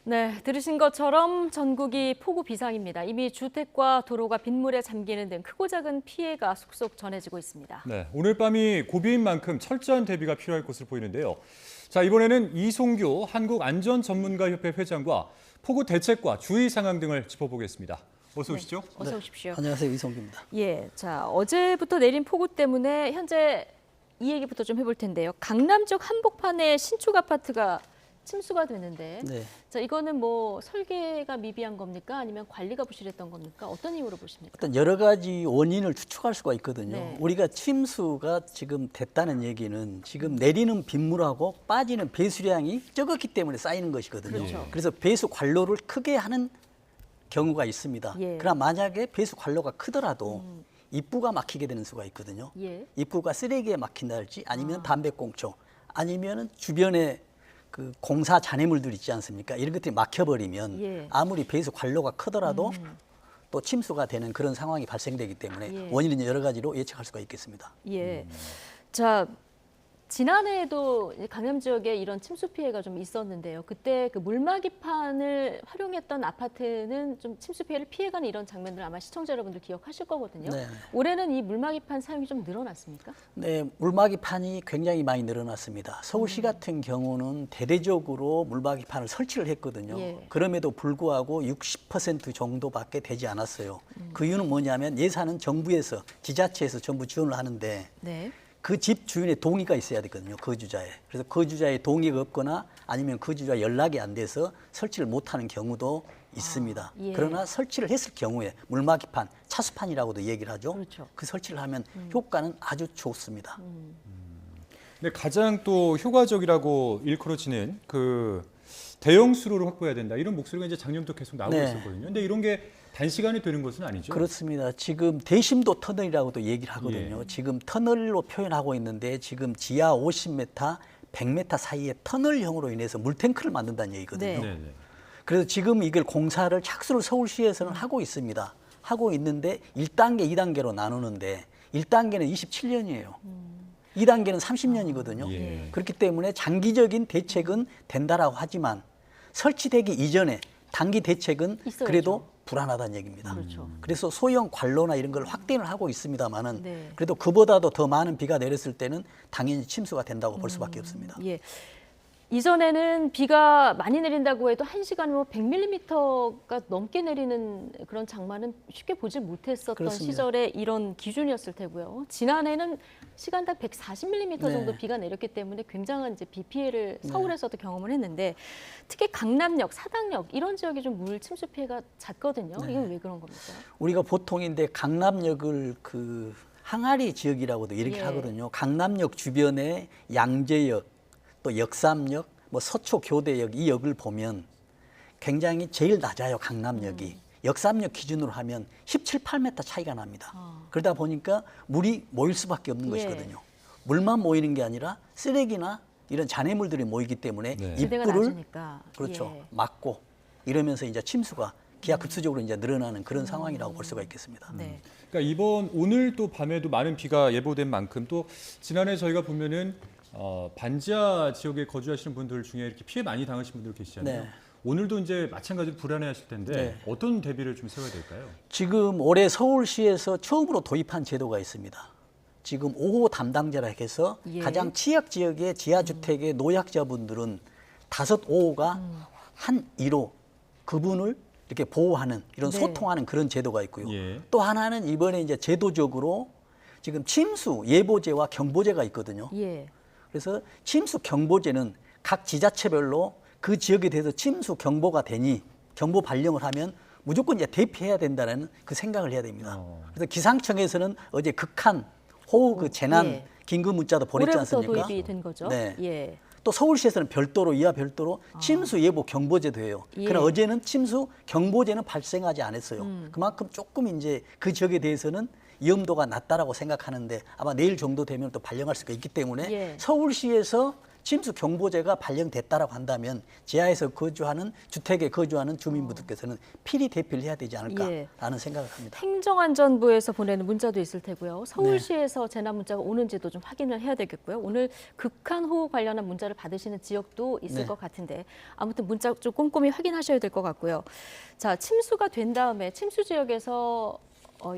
네, 들으신 것처럼 전국이 폭우 비상입니다. 이미 주택과 도로가 빗물에 잠기는 등 크고 작은 피해가 속속 전해지고 있습니다. 네, 오늘 밤이 고비인 만큼 철저한 대비가 필요할 것으로 보이는데요. 자, 이번에는 이송규 한국안전전문가협회 회장과 폭우 대책과 주의 상황 등을 짚어보겠습니다. 어서 오시죠. 네, 어서 오십시오. 안녕하세요, 이송규입니다. 예, 자, 어제부터 내린 폭우 때문에 현재 이 얘기부터 좀 해볼 텐데요. 강남 쪽 한복판에 신축 아파트가 침수가 되는데, 네. 자, 이거는 뭐 설계가 미비한 겁니까? 아니면 관리가 부실했던 겁니까? 어떤 이유로 보십니까? 어떤 여러 가지 원인을 추측할 수가 있거든요. 네. 우리가 침수가 지금 됐다는 얘기는 지금 내리는 빗물하고 빠지는 배수량이 적었기 때문에 쌓이는 것이거든요. 그렇죠. 그래서 배수 관로를 크게 하는 경우가 있습니다. 예. 그러나 만약에 배수 관로가 크더라도 입구가 막히게 되는 수가 있거든요. 예. 입구가 쓰레기에 막힌다든지 아니면 담배꽁초 아니면 주변에 그 공사 잔해물들 있지 않습니까? 이런 것들이 막혀버리면 예. 아무리 배수 관로가 크더라도 또 침수가 되는 그런 상황이 발생되기 때문에 예. 원인은 여러 가지로 예측할 수가 있겠습니다. 예. 자, 지난해에도 강남 지역에 이런 침수 피해가 좀 있었는데요. 그때 그 물막이판을 활용했던 아파트는 좀 침수 피해를 피해가는 이런 장면들 아마 시청자 여러분들 기억하실 거거든요. 네. 올해는 이 물막이판 사용이 좀 늘어났습니까? 네, 물막이판이 굉장히 많이 늘어났습니다. 서울시 같은 경우는 대대적으로 물막이판을 설치를 했거든요. 예. 그럼에도 불구하고 60% 정도밖에 되지 않았어요. 그 이유는 뭐냐면 예산은 정부에서 지자체에서 전부 지원을 하는데 네. 그 집 주인의 동의가 있어야 되거든요, 거주자에. 그래서 거주자의 동의가 없거나 아니면 거주자 연락이 안 돼서 설치를 못하는 경우도 있습니다. 예. 그러나 설치를 했을 경우에 물막이판, 차수판이라고도 얘기를 하죠. 그렇죠. 그 설치를 하면 효과는 아주 좋습니다. 근데 가장 또 효과적이라고 일컬어지는 그 대형 수로를 확보해야 된다. 이런 목소리가 이제 작년부터 계속 나오고 네. 있었거든요. 근데 이런 게 단시간에 되는 것은 아니죠. 그렇습니다. 지금 대심도 터널이라고도 얘기를 하거든요. 예. 지금 터널로 표현하고 있는데 지금 지하 50m, 100m 사이에 터널형으로 인해서 물탱크를 만든다는 얘기거든요. 네. 네. 그래서 지금 이걸 공사를 착수를 서울시에서는 하고 있습니다. 하고 있는데 1단계, 2단계로 나누는데 1단계는 27년이에요. 2단계는 30년이거든요. 예. 그렇기 때문에 장기적인 대책은 된다라고 하지만 설치되기 이전에 단기 대책은 있어야죠. 그래도 불안하다는 얘기입니다. 그렇죠. 그래서 소형 관로나 이런 걸 확대를 하고 있습니다만은 네. 그래도 그보다도 더 많은 비가 내렸을 때는 당연히 침수가 된다고 볼 수밖에 없습니다. 예. 이전에는 비가 많이 내린다고 해도 1시간에 뭐 100mm가 넘게 내리는 그런 장마는 쉽게 보지 못했었던 그렇습니다. 시절에 이런 기준이었을 테고요. 지난해는 시간당 140mm 네. 정도 비가 내렸기 때문에 굉장한 이제 비 피해를 서울에서도 경험을 했는데 특히 강남역, 사당역 이런 지역이 좀 물 침수 피해가 잦거든요. 이건 왜 그런 겁니까? 우리가 보통인데 강남역을 그 항아리 지역이라고도 이렇게 예. 하거든요. 강남역 주변에 양재역, 또 역삼역, 뭐 서초교대역 이 역을 보면 굉장히 제일 낮아요. 강남역이. 역삼역 기준으로 하면 17, 8m 차이가 납니다. 그러다 보니까 물이 모일 수밖에 없는 예. 것이거든요. 물만 모이는 게 아니라 쓰레기나 이런 잔해물들이 모이기 때문에 네. 지대가 입구를 낮으니까. 그렇죠. 예. 막고 이러면서 이제 침수가 기하급수적으로 이제 늘어나는 그런 상황이라고 볼 수가 있겠습니다. 네. 그러니까 오늘 또 밤에도 많은 비가 예보된 만큼 또 지난해 저희가 보면은 반지하 지역에 거주하시는 분들 중에 이렇게 피해 많이 당하신 분들 계시잖아요. 네. 오늘도 이제 마찬가지로 불안해하실 텐데 네. 어떤 대비를 좀 세워야 될까요? 지금 올해 서울시에서 처음으로 도입한 제도가 있습니다. 지금 5호 담당자라 해서 예. 가장 취약 지역의 지하주택의 노약자분들은 5호가 한 1호 그분을 이렇게 보호하는 이런 네. 소통하는 그런 제도가 있고요. 예. 또 하나는 이번에 이제 제도적으로 지금 침수 예보제와 경보제가 있거든요. 예. 그래서 침수 경보제는 각 지자체별로 그 지역에 대해서 침수 경보가 되니 경보 발령을 하면 무조건 이제 대피해야 된다는 그 생각을 해야 됩니다. 그래서 기상청에서는 어제 극한 호우 그 재난 예. 긴급 문자도 보냈지 올해부터 않습니까? 도입이 된 거죠. 네. 예. 또 서울시에서는 별도로 이하 별도로 침수 예보 경보제도 해요. 예. 그러나 어제는 침수 경보제는 발생하지 않았어요. 그만큼 조금 이제 그 지역에 대해서는 위험도가 낮다라고 생각하는데 아마 내일 정도 되면 또 발령할 수가 있기 때문에 예. 서울시에서 침수 경보제가 발령됐다라고 한다면 지하에서 거주하는 주택에 거주하는 주민분들께서는 필히 대피를 해야 되지 않을까라는 생각을 합니다. 행정안전부에서 보내는 문자도 있을 테고요. 서울시에서 재난 문자가 오는지도 좀 확인을 해야 되겠고요. 오늘 극한호우 관련한 문자를 받으시는 지역도 있을 네. 것 같은데 아무튼 문자 좀 꼼꼼히 확인하셔야 될 것 같고요. 자, 침수가 된 다음에 침수 지역에서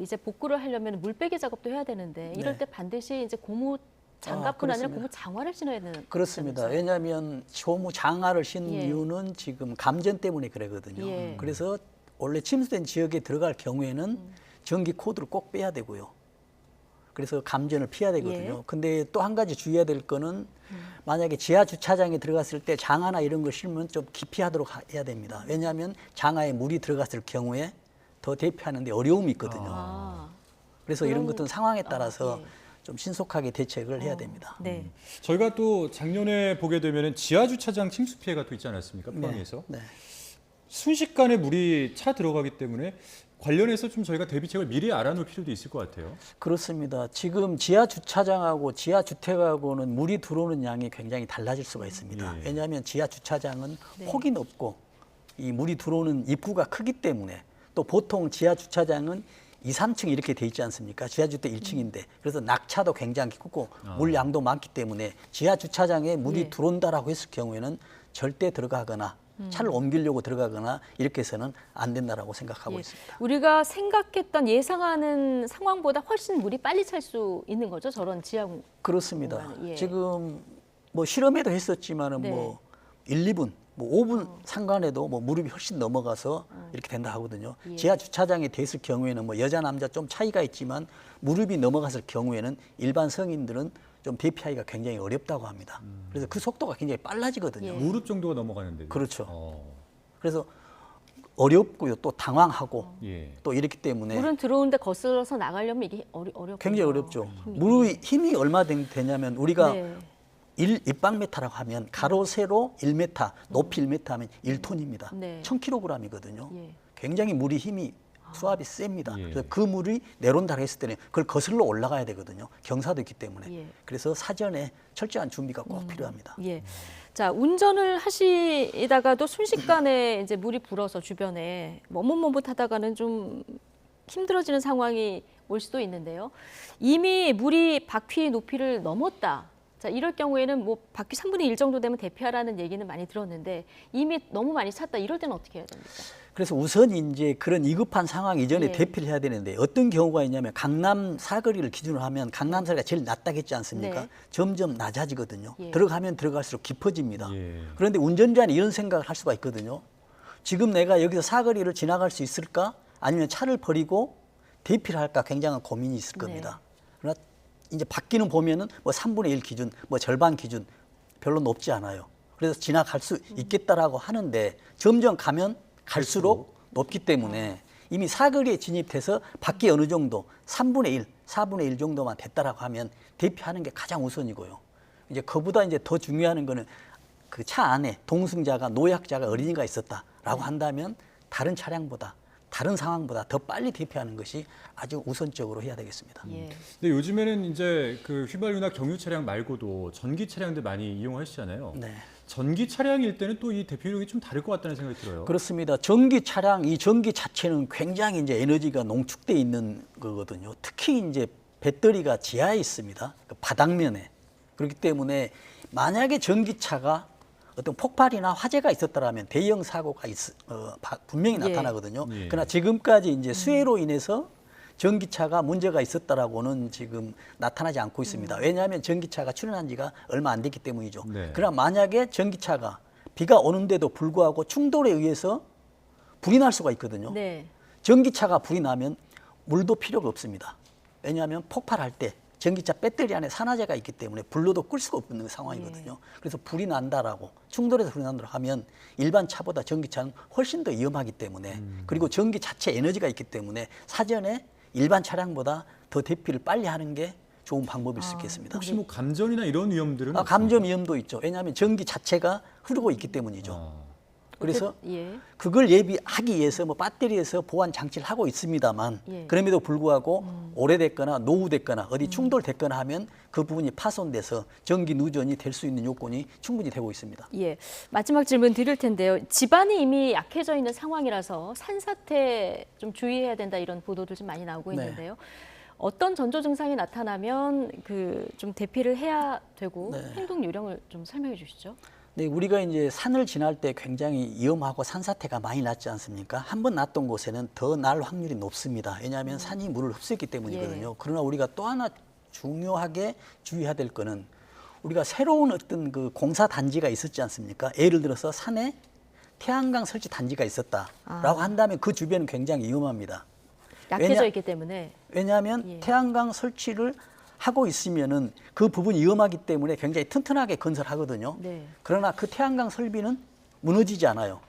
이제 복구를 하려면 물빼기 작업도 해야 되는데 이럴 네. 때 반드시 이제 고무 장갑뿐 아니라 그렇습니다. 고무 장화를 신어야 되는 그렇습니다. 거잖아요. 왜냐하면 고무 장화를 신는 예. 이유는 지금 감전 때문에 그러거든요. 예. 그래서 원래 침수된 지역에 들어갈 경우에는 전기 코드를 꼭 빼야 되고요. 그래서 감전을 피해야 되거든요. 예. 근데 또 한 가지 주의해야 될 거는 만약에 지하 주차장에 들어갔을 때 장화나 이런 걸 신으면 좀 깊이 하도록 해야 됩니다. 왜냐하면 장화에 물이 들어갔을 경우에 더 대피하는 데 어려움이 있거든요. 아, 그래서 이런 그런- 것들은 상황에 따라서 예. 좀 신속하게 대책을 해야 됩니다. 네. 저희가 또 작년에 보게 되면 지하 주차장 침수 피해가 또 있지 않았습니까? 포항에서. 네. 순식간에 물이 차 들어가기 때문에 관련해서 좀 저희가 대비책을 미리 알아놓을 필요도 있을 것 같아요. 그렇습니다. 지금 지하 주차장하고 지하 주택하고는 물이 들어오는 양이 굉장히 달라질 수가 있습니다. 예. 왜냐하면 지하 주차장은 네. 폭이 높고 이 물이 들어오는 입구가 크기 때문에 또 보통 지하 주차장은 2, 3층 이렇게 돼 있지 않습니까? 지하 주택 1층인데 그래서 낙차도 굉장히 크고 물 양도 많기 때문에 지하 주차장에 물이 예. 들어온다라고 했을 경우에는 절대 들어가거나 차를 옮기려고 들어가거나 이렇게 해서는 안 된다라고 생각하고 예. 있습니다. 우리가 생각했던 예상하는 상황보다 훨씬 물이 빨리 찰 수 있는 거죠, 저런 지하 그렇습니다. 공간은, 예. 지금 뭐 실험에도 했었지만은 네. 뭐 1, 2분, 뭐 5분 상관에도 뭐 무릎이 훨씬 넘어가서 이렇게 된다 하거든요. 예. 지하 주차장에 됐을 경우에는 뭐 여자 남자 좀 차이가 있지만 무릎이 넘어갔을 경우에는 일반 성인들은 좀 대피하기가 굉장히 어렵다고 합니다. 그래서 그 속도가 굉장히 빨라지거든요. 예. 무릎 정도가 넘어가는데. 그렇죠. 그래서 어렵고요, 또 당황하고 예. 또 이렇기 때문에 물은 들어오는데 거슬러서 나가려면 이게 어렵고 굉장히 어렵죠. 무릎이 힘이 얼마 되냐면 우리가 네. 1입방미터라고 하면 가로 세로 1m, 높이 1m 하면 1톤입니다. 네. 1000kg이거든요. 예. 굉장히 물이 힘이 수압이 셉니다. 예. 그래서 그 물이 내려온다고 했을 때는 그걸 거슬러 올라가야 되거든요. 경사도 있기 때문에. 예. 그래서 사전에 철저한 준비가 꼭 필요합니다. 예. 자, 운전을 하시다가도 순식간에 이제 물이 불어서 주변에 머뭇머뭇하다가는 좀 힘들어지는 상황이 올 수도 있는데요. 이미 물이 바퀴 높이를 넘었다. 자, 이럴 경우에는 뭐 바퀴 3분의 1 정도 되면 대피하라는 얘기는 많이 들었는데 이미 너무 많이 찼다. 이럴 때는 어떻게 해야 됩니까? 그래서 우선 이제 그런 위급한 상황 이전에 예. 대피를 해야 되는데 어떤 경우가 있냐면 강남 사거리를 기준으로 하면 강남 사거리가 제일 낮다고 했지 않습니까? 네. 점점 낮아지거든요. 예. 들어가면 들어갈수록 깊어집니다. 예. 그런데 운전자는 이런 생각을 할 수가 있거든요. 지금 내가 여기서 사거리를 지나갈 수 있을까? 아니면 차를 버리고 대피를 할까? 굉장한 고민이 있을 겁니다. 그러나 이제 바뀌는 보면은 뭐 3분의 1 기준, 뭐 절반 기준 별로 높지 않아요. 그래서 지나갈 수 있겠다라고 하는데 점점 가면 갈수록 높기 때문에 이미 사거리에 진입해서 밖에 어느 정도 3분의 1, 4분의 1 정도만 됐다라고 하면 대피하는 게 가장 우선이고요. 이제 그보다 이제 더 중요한 거는 그 차 안에 동승자가 노약자가 어린이가 있었다라고 한다면 다른 차량보다 다른 상황보다 더 빨리 대피하는 것이 아주 우선적으로 해야 되겠습니다. 예. 근데 요즘에는 이제 그 휘발유나 경유 차량 말고도 전기 차량들 많이 이용하시잖아요. 네. 전기 차량일 때는 또 이 대피력이 좀 다를 것 같다는 생각이 들어요. 그렇습니다. 전기 차량, 이 전기 자체는 굉장히 이제 에너지가 농축돼 있는 거거든요. 특히 이제 배터리가 지하에 있습니다. 그 바닥면에. 그렇기 때문에 만약에 전기차가 어떤 폭발이나 화재가 있었다라면 대형 사고가 분명히 예. 나타나거든요. 예. 그러나 지금까지 이제 수해로 인해서 전기차가 문제가 있었다라고는 지금 나타나지 않고 있습니다. 왜냐하면 전기차가 출현한 지가 얼마 안 됐기 때문이죠. 네. 그러나 만약에 전기차가 비가 오는데도 불구하고 충돌에 의해서 불이 날 수가 있거든요. 네. 전기차가 불이 나면 물도 필요가 없습니다. 왜냐하면 폭발할 때 전기차 배터리 안에 산화제가 있기 때문에 불로도 끌 수가 없는 상황이거든요. 그래서 불이 난다라고 충돌해서 불이 난다고 하면 일반 차보다 전기차는 훨씬 더 위험하기 때문에 그리고 전기 자체 에너지가 있기 때문에 사전에 일반 차량보다 더 대피를 빨리 하는 게 좋은 방법일 수 있겠습니다. 혹시 뭐 감전이나 이런 위험들은 감전 위험도 있죠. 왜냐하면 전기 자체가 흐르고 있기 때문이죠. 그래서 예. 그걸 예비하기 위해서 뭐 배터리에서 보안 장치를 하고 있습니다만 예. 그럼에도 불구하고 오래됐거나 노후됐거나 어디 충돌됐거나 하면 그 부분이 파손돼서 전기 누전이 될 수 있는 요건이 충분히 되고 있습니다. 예. 마지막 질문 드릴 텐데요. 집안이 이미 약해져 있는 상황이라서 산사태 좀 주의해야 된다 이런 보도들 좀 많이 나오고 네. 있는데요. 어떤 전조 증상이 나타나면 그 좀 대피를 해야 되고 네. 행동 요령을 좀 설명해 주시죠. 네, 우리가 이제 산을 지날 때 굉장히 위험하고 산사태가 많이 났지 않습니까? 한 번 났던 곳에는 더 날 확률이 높습니다. 왜냐하면 산이 물을 흡수했기 때문이거든요. 예. 그러나 우리가 또 하나 중요하게 주의해야 될 거는 우리가 새로운 어떤 그 공사 단지가 있었지 않습니까? 예를 들어서 산에 태양광 설치 단지가 있었다라고 한다면 그 주변은 굉장히 위험합니다. 약해져 있기 때문에. 왜냐하면 예. 태양광 설치를 하고 있으면은 그 부분이 위험하기 때문에 굉장히 튼튼하게 건설하거든요. 네. 그러나 그 태양광 설비는 무너지지 않아요.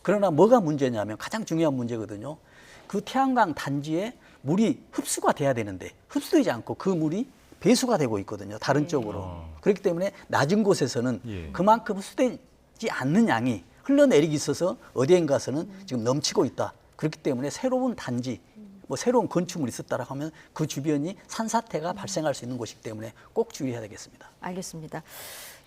그러나 뭐가 문제냐면 가장 중요한 문제거든요. 그 태양광 단지에 물이 흡수가 돼야 되는데 흡수되지 않고 그 물이 배수가 되고 있거든요. 다른 쪽으로. 그렇기 때문에 낮은 곳에서는 예. 그만큼 흡수되지 않는 양이 흘러내리기 있어서 어디엔가서는 지금 넘치고 있다. 그렇기 때문에 새로운 단지, 뭐 새로운 건축물이 있었다라고 하면 그 주변이 산사태가 발생할 수 있는 곳이기 때문에 꼭 주의해야 되겠습니다. 알겠습니다.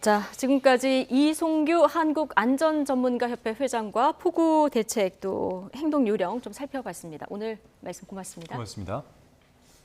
자, 지금까지 이송규 한국안전전문가협회 회장과 폭우 대책 또 행동 요령 좀 살펴봤습니다. 오늘 말씀 고맙습니다. 고맙습니다.